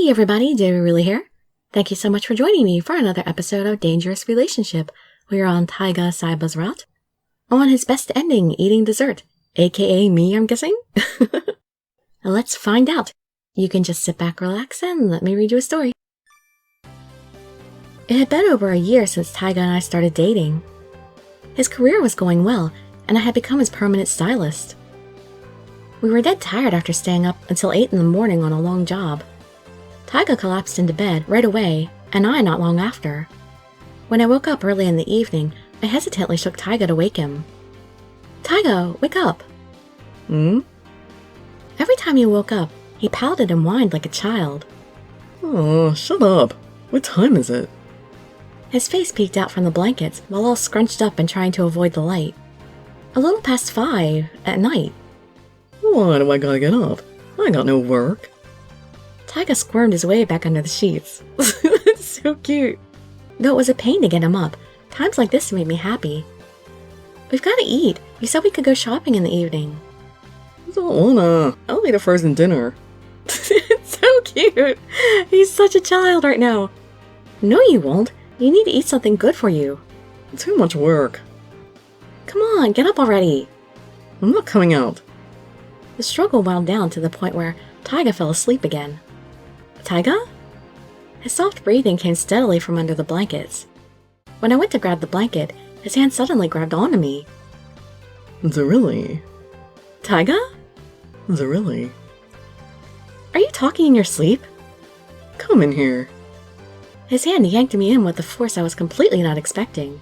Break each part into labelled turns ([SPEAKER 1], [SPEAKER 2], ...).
[SPEAKER 1] Hey everybody, Dirili here. Thank you so much for joining me for another episode of Dangerous Relationship. We are on Taiga Saeba's route. On his best ending, eating dessert. AKA me, I'm guessing? Let's find out. You can just sit back, relax, and let me read you a story. It had been over a year since Taiga and I started dating. His career was going well, and I had become his permanent stylist. We were dead tired after staying up until 8 in the morning on a long job. Taiga collapsed into bed right away, and I not long after. When I woke up early in the evening, I hesitantly shook Taiga to wake him. Taiga, wake up!
[SPEAKER 2] Hmm?
[SPEAKER 1] Every time he woke up, he pouted and whined like a child.
[SPEAKER 2] Oh, shut up. What time is it?
[SPEAKER 1] His face peeked out from the blankets while all scrunched up and trying to avoid the light. A little past 5 at night.
[SPEAKER 2] Why do I gotta get up? I got no work.
[SPEAKER 1] Taiga squirmed his way back under the sheets. It's so cute. Though it was a pain to get him up, times like this made me happy. We've got to eat. You said we could go shopping in the evening.
[SPEAKER 2] Don't wanna. I'll eat a frozen dinner.
[SPEAKER 1] It's so cute. He's such a child right now. No, you won't. You need to eat something good for you.
[SPEAKER 2] Too much work.
[SPEAKER 1] Come on, get up already.
[SPEAKER 2] I'm not coming out.
[SPEAKER 1] The struggle wound down to the point where Taiga fell asleep again. Taiga? His soft breathing came steadily from under the blankets. When I went to grab the blanket, his hand suddenly grabbed onto me.
[SPEAKER 2] Dirili.
[SPEAKER 1] Taiga?
[SPEAKER 2] Dirili.
[SPEAKER 1] Are you talking in your sleep?
[SPEAKER 2] Come in here.
[SPEAKER 1] His hand yanked me in with a force I was completely not expecting.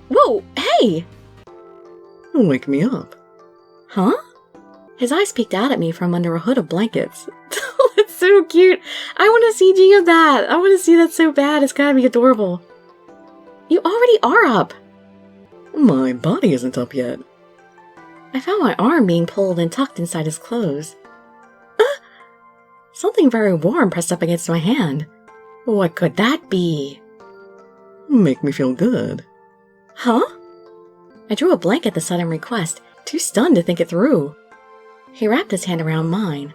[SPEAKER 1] Whoa, hey!
[SPEAKER 2] Wake me up.
[SPEAKER 1] Huh? His eyes peeked out at me from under a hood of blankets. That's so cute. I want a CG of that. I want to see that so bad. It's gotta be adorable. You already are up.
[SPEAKER 2] My body isn't up yet.
[SPEAKER 1] I found my arm being pulled and tucked inside his clothes. Something very warm pressed up against my hand. What could that be?
[SPEAKER 2] Make me feel good.
[SPEAKER 1] Huh? I drew a blank at the sudden request, too stunned to think it through. He wrapped his hand around mine.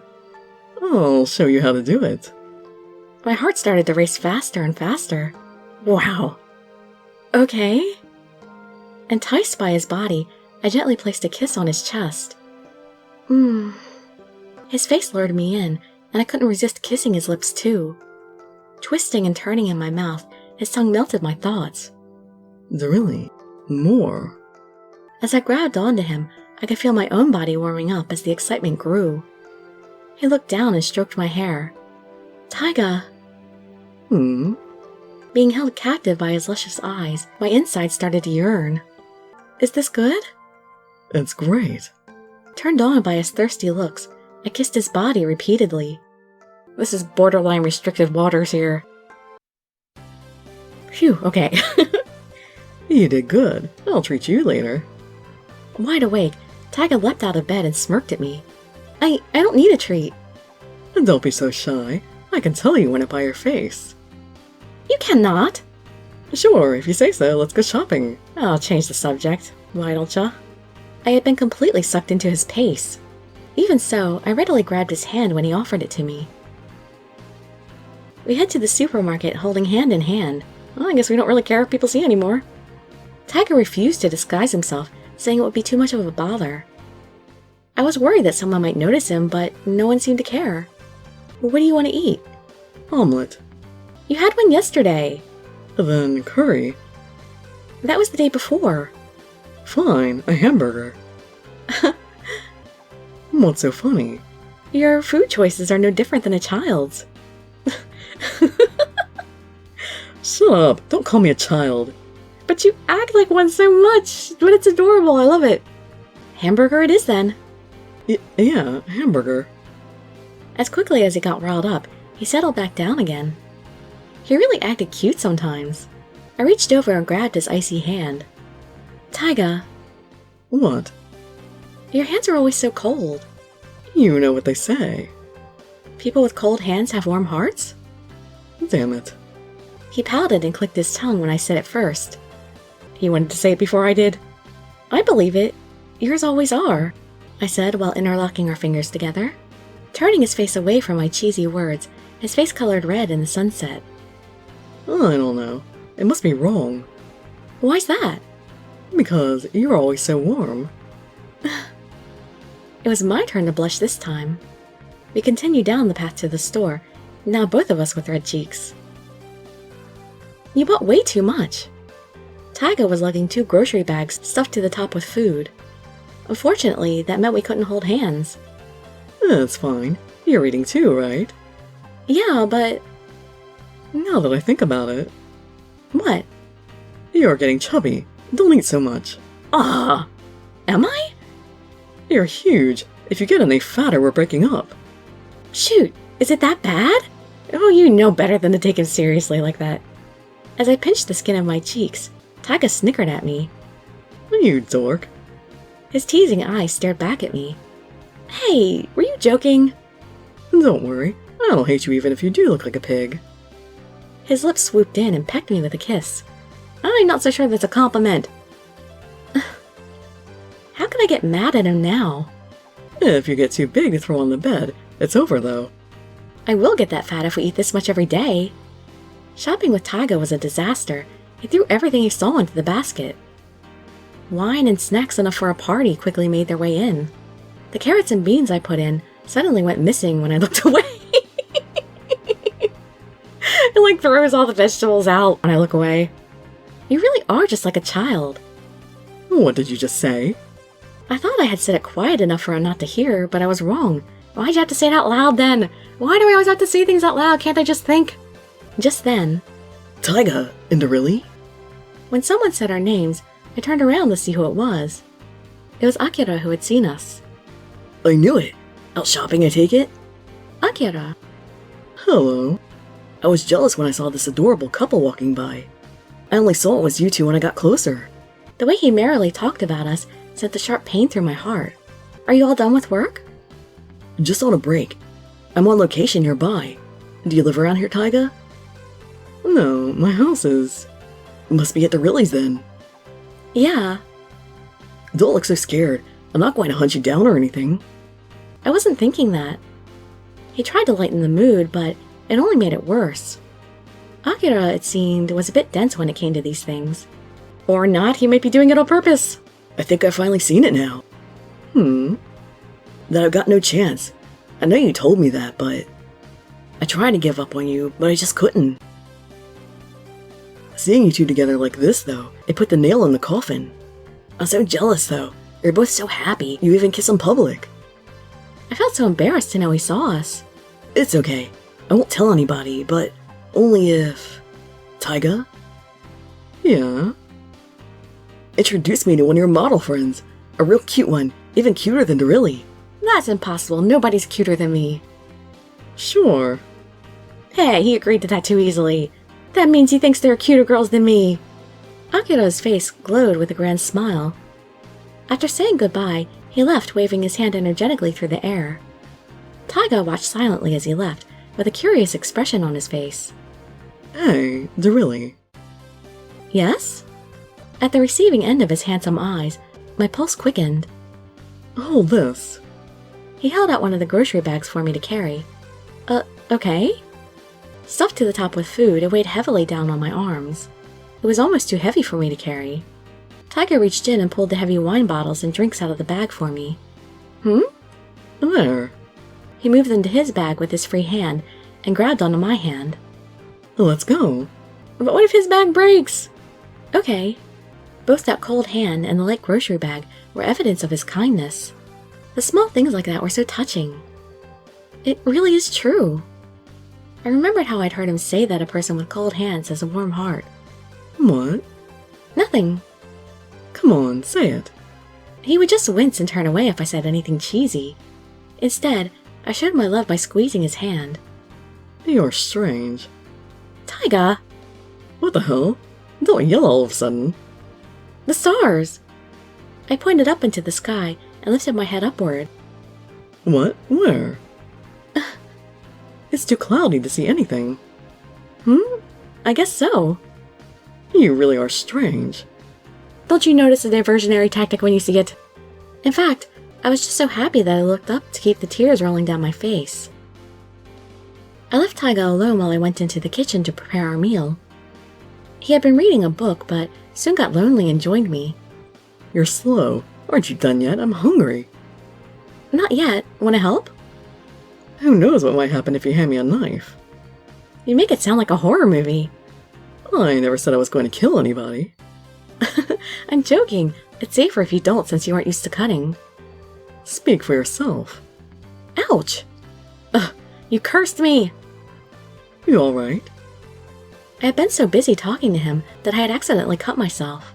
[SPEAKER 2] I'll show you how to do it.
[SPEAKER 1] My heart started to race faster and faster. Wow. Okay. Enticed by his body, I gently placed a kiss on his chest. His face lured me in, and I couldn't resist kissing his lips too. Twisting and turning in my mouth, his tongue melted my thoughts.
[SPEAKER 2] Dirili. More.
[SPEAKER 1] As I grabbed onto him, I could feel my own body warming up as the excitement grew. He looked down and stroked my hair. Taiga. Being held captive by his luscious eyes, my insides started to yearn. Is this good?
[SPEAKER 2] It's great.
[SPEAKER 1] Turned on by his thirsty looks, I kissed his body repeatedly. This is borderline restricted waters here. Phew, okay.
[SPEAKER 2] You did good. I'll treat you later.
[SPEAKER 1] Wide awake, Taiga leapt out of bed and smirked at me. I don't need a treat.
[SPEAKER 2] Don't be so shy. I can tell you when it by your face.
[SPEAKER 1] You cannot.
[SPEAKER 2] Sure, if you say so, let's go shopping.
[SPEAKER 1] I'll change the subject. Why don't ya? I had been completely sucked into his pace. Even so, I readily grabbed his hand when he offered it to me. We head to the supermarket holding hand in hand. Well, I guess we don't really care if people see anymore. Taiga refused to disguise himself, saying it would be too much of a bother. I was worried that someone might notice him, but no one seemed to care. What do you want to eat?
[SPEAKER 2] Omelette.
[SPEAKER 1] You had one yesterday.
[SPEAKER 2] Then curry.
[SPEAKER 1] That was the day before.
[SPEAKER 2] Fine, a hamburger. What's so funny?
[SPEAKER 1] Your food choices are no different than a child's.
[SPEAKER 2] Shut up, don't call me a child.
[SPEAKER 1] But you act like one so much, but it's adorable, I love it. Hamburger it is then.
[SPEAKER 2] Yeah, hamburger.
[SPEAKER 1] As quickly as he got riled up, he settled back down again. He really acted cute sometimes. I reached over and grabbed his icy hand. Taiga.
[SPEAKER 2] What?
[SPEAKER 1] Your hands are always so cold.
[SPEAKER 2] You know what they say.
[SPEAKER 1] People with cold hands have warm hearts?
[SPEAKER 2] Damn it.
[SPEAKER 1] He pouted and clicked his tongue when I said it first. He wanted to say it before I did. I believe it. Yours always are, I said while interlocking our fingers together. Turning his face away from my cheesy words, His face colored red in the sunset.
[SPEAKER 2] I don't know. It must be wrong.
[SPEAKER 1] Why's that?
[SPEAKER 2] Because you're always so warm.
[SPEAKER 1] It was my turn to blush this time. We continued down the path to the store, now both of us with red cheeks. You bought way too much. Taiga was lugging 2 grocery bags stuffed to the top with food. Unfortunately, that meant we couldn't hold hands.
[SPEAKER 2] That's fine. You're eating too, right?
[SPEAKER 1] Yeah, but...
[SPEAKER 2] Now that I think about it,
[SPEAKER 1] What?
[SPEAKER 2] you're getting chubby. Don't eat so much.
[SPEAKER 1] Ah, am I?
[SPEAKER 2] You're huge. If you get any fatter, we're breaking up.
[SPEAKER 1] Shoot, is it that bad? Oh, you know better than to take him seriously like that. As I pinched the skin of my cheeks, Taiga snickered at me.
[SPEAKER 2] You dork.
[SPEAKER 1] His teasing eyes stared back at me. Hey, were you joking?
[SPEAKER 2] Don't worry. I don't hate you even if you do look like a pig.
[SPEAKER 1] His lips swooped in and pecked me with a kiss. I'm not so sure that's a compliment. How can I get mad at him now?
[SPEAKER 2] If you get too big to throw on the bed, it's over though.
[SPEAKER 1] I will get that fat if we eat this much every day. Shopping with Taiga was a disaster. He threw everything he saw into the basket. Wine and snacks enough for a party quickly made their way in. The carrots and beans I put in suddenly went missing when I looked away. It like throws all the vegetables out when I look away. You really are just like a child.
[SPEAKER 2] What did you just say?
[SPEAKER 1] I thought I had said it quiet enough for him not to hear, but I was wrong. Why'd you have to say it out loud then? Why do I always have to say things out loud? Can't I just think? Just then,
[SPEAKER 2] Taiga and Dirili?
[SPEAKER 1] when someone said our names, I turned around to see who it was. It was Akira who had seen us.
[SPEAKER 2] I knew it. Out shopping, I take it?
[SPEAKER 1] Akira.
[SPEAKER 2] Hello. I was jealous when I saw this adorable couple walking by. I only saw it was you two when I got closer.
[SPEAKER 1] The way he merrily talked about us sent a sharp pain through my heart. Are you all done with work?
[SPEAKER 2] Just on a break. I'm on location nearby. Do you live around here, Taiga? No, my house is... Must be at Dirili's then.
[SPEAKER 1] Yeah.
[SPEAKER 2] Don't look so scared. I'm not going to hunt you down or anything.
[SPEAKER 1] I wasn't thinking that. He tried to lighten the mood, but it only made it worse. Akira, it seemed, was a bit dense when it came to these things. Or not, he might be doing it on purpose.
[SPEAKER 2] I think I've finally seen it now. That I've got no chance. I know you told me that, but... I tried to give up on you, but I just couldn't. Seeing you two together like this, though, it put the nail in the coffin. I'm so jealous, though. You're both so happy, you even kiss in public.
[SPEAKER 1] I felt so embarrassed to know he saw us.
[SPEAKER 2] It's okay. I won't tell anybody, but only if... Taiga? Yeah? Introduce me to one of your model friends. A real cute one, even cuter than Dirili.
[SPEAKER 1] That's impossible. Nobody's cuter than me.
[SPEAKER 2] Sure.
[SPEAKER 1] Hey, he agreed to that too easily. That means he thinks there are cuter girls than me. Akira's face glowed with a grand smile. After saying goodbye, he left, waving his hand energetically through the air. Taiga watched silently as he left, with a curious expression on his face.
[SPEAKER 2] Hey, Dirili.
[SPEAKER 1] Yes? At the receiving end of his handsome eyes, my pulse quickened.
[SPEAKER 2] Hold this.
[SPEAKER 1] He held out one of the grocery bags for me to carry. Okay? Stuffed to the top with food, it weighed heavily down on my arms. It was almost too heavy for me to carry. Taiga reached in and pulled the heavy wine bottles and drinks out of the bag for me.
[SPEAKER 2] There.
[SPEAKER 1] He moved them to his bag with his free hand and grabbed onto my hand.
[SPEAKER 2] Let's go.
[SPEAKER 1] But what if his bag breaks? Okay. Both that cold hand and the light grocery bag were evidence of his kindness. The small things like that were so touching. It really is true. I remembered how I'd heard him say that a person with cold hands has a warm heart.
[SPEAKER 2] What?
[SPEAKER 1] Nothing.
[SPEAKER 2] Come on, say it.
[SPEAKER 1] He would just wince and turn away if I said anything cheesy. Instead, I showed my love by squeezing his hand.
[SPEAKER 2] You're strange.
[SPEAKER 1] Taiga!
[SPEAKER 2] What the hell? Don't yell all of a sudden.
[SPEAKER 1] The stars! I pointed up into the sky and lifted my head upward.
[SPEAKER 2] What? Where? It's too cloudy to see anything.
[SPEAKER 1] I guess so.
[SPEAKER 2] You really are strange.
[SPEAKER 1] Don't you notice a diversionary tactic when you see it? In fact, I was just so happy that I looked up to keep the tears rolling down my face. I left Taiga alone while I went into the kitchen to prepare our meal. He had been reading a book, but soon got lonely and joined me.
[SPEAKER 2] You're slow. Aren't you done yet? I'm hungry.
[SPEAKER 1] Not yet. Want to help?
[SPEAKER 2] Who knows what might happen if you hand me a knife?
[SPEAKER 1] You make it sound like a horror movie.
[SPEAKER 2] I never said I was going to kill anybody.
[SPEAKER 1] I'm joking. It's safer if you don't since you aren't used to cutting.
[SPEAKER 2] Speak for yourself.
[SPEAKER 1] Ouch! Ugh, you cursed me!
[SPEAKER 2] You alright?
[SPEAKER 1] I had been so busy talking to him that I had accidentally cut myself.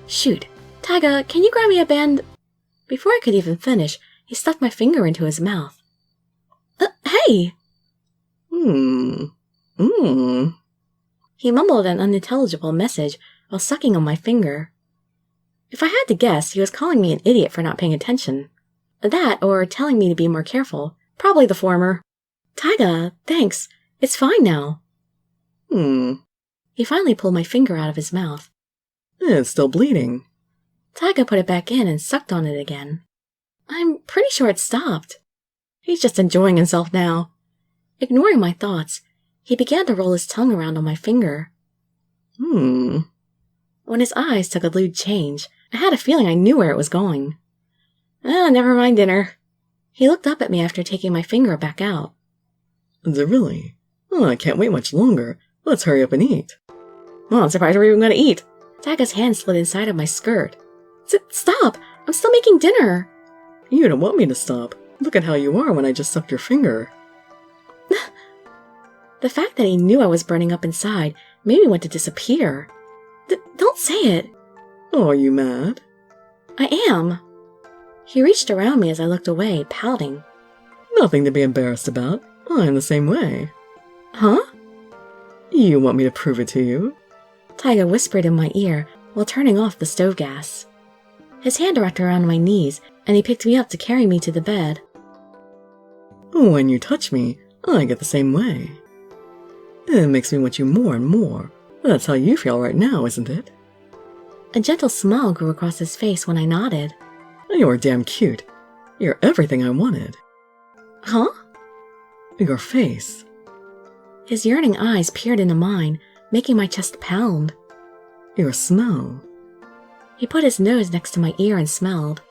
[SPEAKER 1] Shoot. Taiga, can you grab me a band? Before I could even finish, he stuffed my finger into his mouth. Hey! He mumbled an unintelligible message while sucking on my finger. If I had to guess, he was calling me an idiot for not paying attention. That, or telling me to be more careful. Probably the former. Taiga, thanks. It's fine now. He finally pulled my finger out of his mouth.
[SPEAKER 2] It's still bleeding.
[SPEAKER 1] Taiga put it back in and sucked on it again. I'm pretty sure it stopped. He's just enjoying himself now. Ignoring my thoughts, he began to roll his tongue around on my finger. When his eyes took a lewd change, I had a feeling I knew where it was going. Never mind dinner. He looked up at me after taking my finger back out.
[SPEAKER 2] Dirili? Oh, I can't wait much longer. Let's hurry up and eat.
[SPEAKER 1] Well, I'm surprised we're even going to eat. Taiga's hand slid inside of my skirt. Stop! I'm still making dinner!
[SPEAKER 2] You don't want me to stop. Look at how you are when I just sucked your finger.
[SPEAKER 1] The fact that he knew I was burning up inside made me want to disappear. Don't say it.
[SPEAKER 2] Oh, are you mad?
[SPEAKER 1] I am. He reached around me as I looked away, pouting.
[SPEAKER 2] Nothing to be embarrassed about. I'm the same way.
[SPEAKER 1] Huh?
[SPEAKER 2] You want me to prove it to you?
[SPEAKER 1] Taiga whispered in my ear while turning off the stove gas. His hand wrapped around my knees, and he picked me up to carry me to the bed.
[SPEAKER 2] When you touch me, I get the same way. It makes me want you more and more. That's how you feel right now, isn't it?
[SPEAKER 1] A gentle smile grew across his face when I nodded.
[SPEAKER 2] You're damn cute. You're everything I wanted.
[SPEAKER 1] Huh?
[SPEAKER 2] Your face.
[SPEAKER 1] His yearning eyes peered into mine, making my chest pound.
[SPEAKER 2] Your smell.
[SPEAKER 1] He put his nose next to my ear and smelled.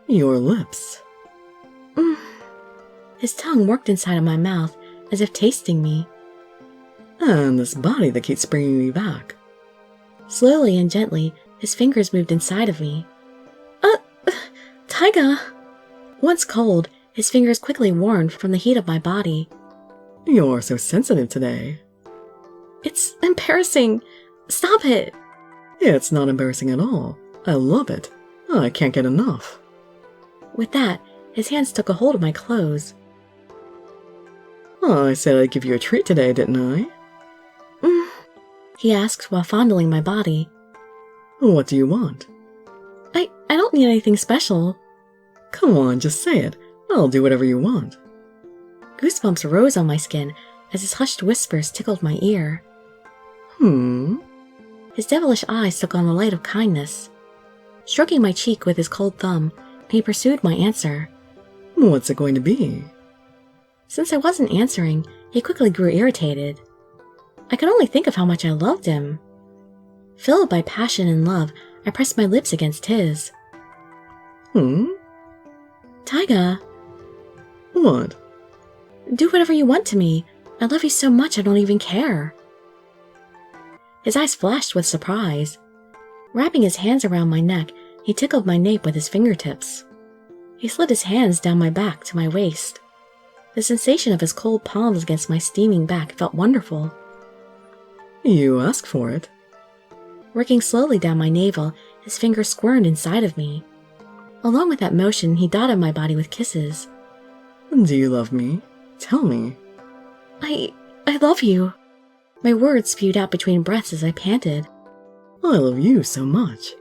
[SPEAKER 2] Your lips.
[SPEAKER 1] His tongue worked inside of my mouth, as if tasting me.
[SPEAKER 2] And this body that keeps bringing me back.
[SPEAKER 1] Slowly and gently, his fingers moved inside of me. Taiga! Once cold, his fingers quickly warmed from the heat of my body.
[SPEAKER 2] You're so sensitive today.
[SPEAKER 1] It's embarrassing. Stop it.
[SPEAKER 2] It's not embarrassing at all. I love it. I can't get enough.
[SPEAKER 1] With that, his hands took a hold of my clothes.
[SPEAKER 2] I said I'd give you a treat today, didn't I?
[SPEAKER 1] He asked while fondling my body.
[SPEAKER 2] What do you want?
[SPEAKER 1] I don't need anything special.
[SPEAKER 2] Come on, just say it. I'll do whatever you want.
[SPEAKER 1] Goosebumps rose on my skin as his hushed whispers tickled my ear. His devilish eyes took on the light of kindness. Stroking my cheek with his cold thumb, he pursued my answer.
[SPEAKER 2] What's it going to be?
[SPEAKER 1] Since I wasn't answering, he quickly grew irritated. I could only think of how much I loved him. Filled by passion and love, I pressed my lips against his. Taiga.
[SPEAKER 2] What?
[SPEAKER 1] Do whatever you want to me. I love you so much I don't even care. His eyes flashed with surprise. Wrapping his hands around my neck, he tickled my nape with his fingertips. He slid his hands down my back to my waist. The sensation of his cold palms against my steaming back felt wonderful.
[SPEAKER 2] You asked for it.
[SPEAKER 1] Working slowly down my navel, his fingers squirmed inside of me. Along with that motion, he dotted my body with kisses.
[SPEAKER 2] Do you love me? Tell me.
[SPEAKER 1] I love you. My words spewed out between breaths as I panted.
[SPEAKER 2] I love you so much.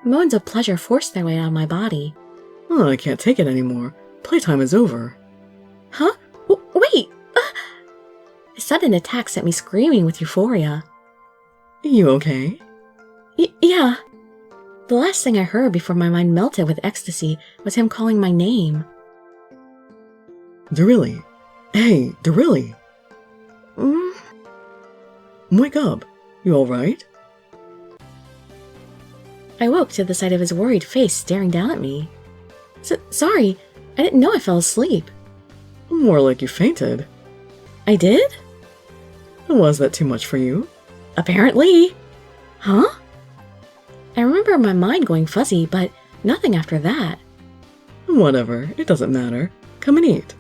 [SPEAKER 1] Moans of pleasure forced their way out of my body.
[SPEAKER 2] I can't take it anymore. Playtime is over.
[SPEAKER 1] Huh? Wait! His sudden attack sent me screaming with euphoria.
[SPEAKER 2] You okay?
[SPEAKER 1] Yeah. The last thing I heard before my mind melted with ecstasy was him calling my name.
[SPEAKER 2] Dirili! Hey, Dirili! Wake up! You alright?
[SPEAKER 1] I woke to the sight of his worried face staring down at me. Sorry, I didn't know I fell asleep.
[SPEAKER 2] More like you fainted.
[SPEAKER 1] I did?
[SPEAKER 2] Was that too much for you?
[SPEAKER 1] Apparently. Huh? I remember my mind going fuzzy, but nothing after that.
[SPEAKER 2] Whatever, it doesn't matter. Come and eat.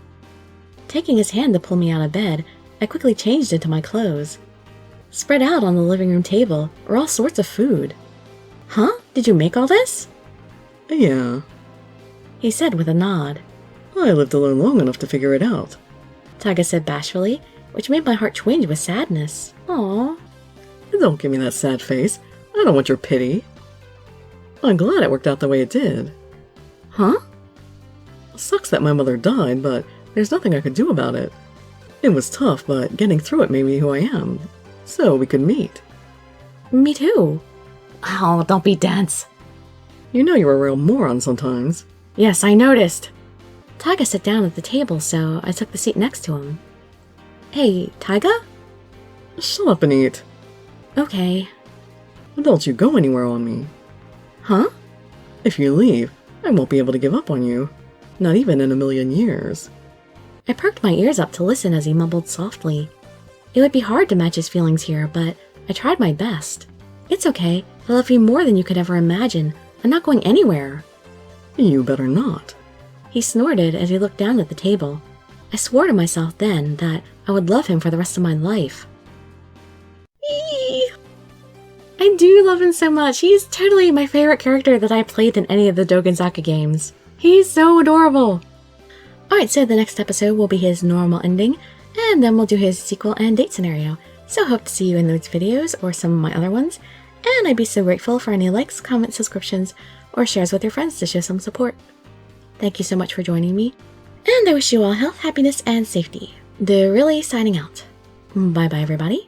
[SPEAKER 1] Taking his hand to pull me out of bed, I quickly changed into my clothes. Spread out on the living room table were all sorts of food. Huh? Did you make all this?
[SPEAKER 2] Yeah.
[SPEAKER 1] He said with a nod.
[SPEAKER 2] I lived alone long enough to figure it out.
[SPEAKER 1] Taiga said bashfully, which made my heart twinge with sadness. Aww.
[SPEAKER 2] Don't give me that sad face. I don't want your pity. I'm glad it worked out the way it did.
[SPEAKER 1] Huh?
[SPEAKER 2] Sucks that my mother died, but there's nothing I could do about it. It was tough, but getting through it made me who I am. So we could meet.
[SPEAKER 1] Meet who? Oh, don't be dense.
[SPEAKER 2] You know you're a real moron sometimes.
[SPEAKER 1] Yes, I noticed. Taiga sat down at the table, so I took the seat next to him. Hey, Taiga?
[SPEAKER 2] Shut up and eat.
[SPEAKER 1] Okay.
[SPEAKER 2] Don't you go anywhere on me.
[SPEAKER 1] Huh?
[SPEAKER 2] If you leave, I won't be able to give up on you. Not even in a million years.
[SPEAKER 1] I perked my ears up to listen as he mumbled softly. It would be hard to match his feelings here, but I tried my best. It's okay. I love you more than you could ever imagine. I'm not going anywhere.
[SPEAKER 2] You better not.
[SPEAKER 1] He snorted as he looked down at the table. I swore to myself then that I would love him for the rest of my life. Eee! I do love him so much. He's totally my favorite character that I played in any of the Dogenzaka games. He's so adorable. Alright, so the next episode will be his normal ending, and then we'll do his sequel and date scenario. So hope to see you in those videos or some of my other ones, and I'd be so grateful for any likes, comments, subscriptions, or shares with your friends to show some support. Thank you so much for joining me, and I wish you all health, happiness, and safety. Dirili signing out. Bye bye everybody.